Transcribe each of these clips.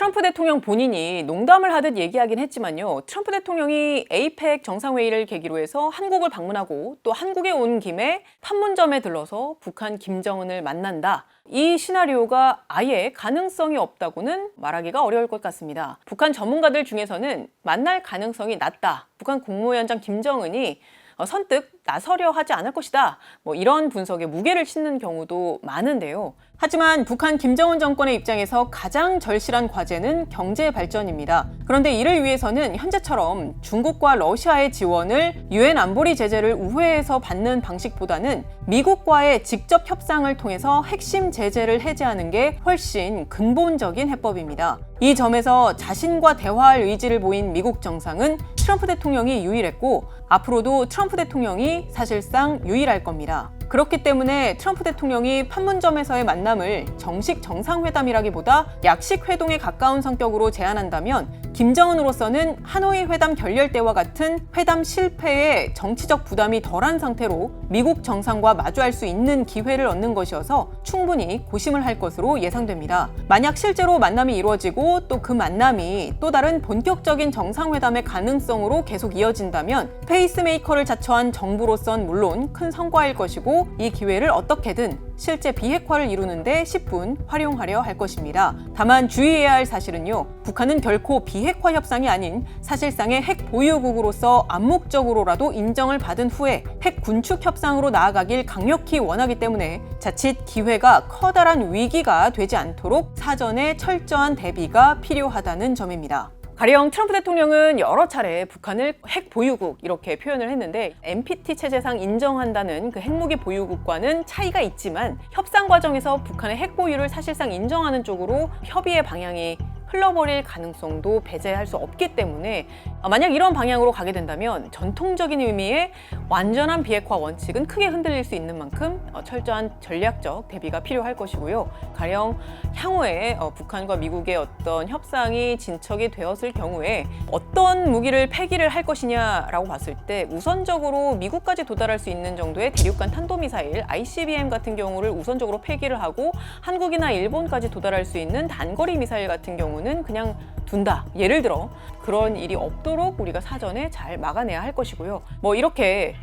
트럼프 대통령 본인이 농담을 하듯 얘기하긴 했지만요. 트럼프 대통령이 에이펙 정상회의를 계기로 해서 한국을 방문하고 또 한국에 온 김에 판문점에 들러서 북한 김정은을 만난다. 이 시나리오가 아예 가능성이 없다고는 말하기가 어려울 것 같습니다. 북한 전문가들 중에서는 만날 가능성이 낮다. 북한 국무위원장 김정은이 선뜻 나서려 하지 않을 것이다. 이런 분석에 무게를 싣는 경우도 많은데요. 하지만 북한 김정은 정권의 입장에서 가장 절실한 과제는 경제 발전입니다. 그런데 이를 위해서는 현재처럼 중국과 러시아의 지원을 유엔 안보리 제재를 우회해서 받는 방식보다는 미국과의 직접 협상을 통해서 핵심 제재를 해제하는 게 훨씬 근본적인 해법입니다. 이 점에서 자신과 대화할 의지를 보인 미국 정상은 트럼프 대통령이 유일했고 앞으로도 트럼프 대통령이 사실상 유일할 겁니다. 그렇기 때문에 트럼프 대통령이 판문점에서의 만남을 정식 정상회담이라기보다 약식 회동에 가까운 성격으로 제안한다면 김정은으로서는 하노이 회담 결렬 때와 같은 회담 실패에 정치적 부담이 덜한 상태로 미국 정상과 마주할 수 있는 기회를 얻는 것이어서 충분히 고심을 할 것으로 예상됩니다. 만약 실제로 만남이 이루어지고 또 그 만남이 또 다른 본격적인 정상회담의 가능성으로 계속 이어진다면 페이스메이커를 자처한 정부로선 물론 큰 성과일 것이고 이 기회를 어떻게든 실제 비핵화를 이루는데 10분 활용하려 할 것입니다. 다만 주의해야 할 사실은요. 북한은 결코 비핵화 협상이 아닌 사실상의 핵 보유국으로서 암묵적으로라도 인정을 받은 후에 핵 군축 협상으로 나아가길 강력히 원하기 때문에 자칫 기회가 커다란 위기가 되지 않도록 사전에 철저한 대비가 필요하다는 점입니다. 가령 트럼프 대통령은 여러 차례 북한을 핵 보유국 이렇게 표현을 했는데 NPT 체제상 인정한다는 그 핵무기 보유국과는 차이가 있지만 협상 과정에서 북한의 핵 보유를 사실상 인정하는 쪽으로 협의의 방향이 흘러버릴 가능성도 배제할 수 없기 때문에 만약 이런 방향으로 가게 된다면 전통적인 의미의 완전한 비핵화 원칙은 크게 흔들릴 수 있는 만큼 철저한 전략적 대비가 필요할 것이고요. 가령 향후에 북한과 미국의 어떤 협상이 진척이 되었을 경우에 어떤 무기를 폐기를 할 것이냐라고 봤을 때 우선적으로 미국까지 도달할 수 있는 정도의 대륙간 탄도미사일 ICBM 같은 경우를 우선적으로 폐기를 하고 한국이나 일본까지 도달할 수 있는 단거리 미사일 같은 경우는 그냥 둔다. 예를 들어 그런 일이 없도록 우리가 사전에 잘 막아내야 할 것이고요. 이렇게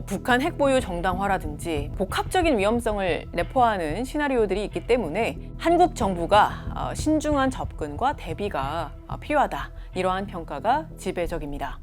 북한 핵보유 정당화라든지 복합적인 위험성을 내포하는 시나리오들이 있기 때문에 한국 정부가 신중한 접근과 대비가 필요하다. 이러한 평가가 지배적입니다.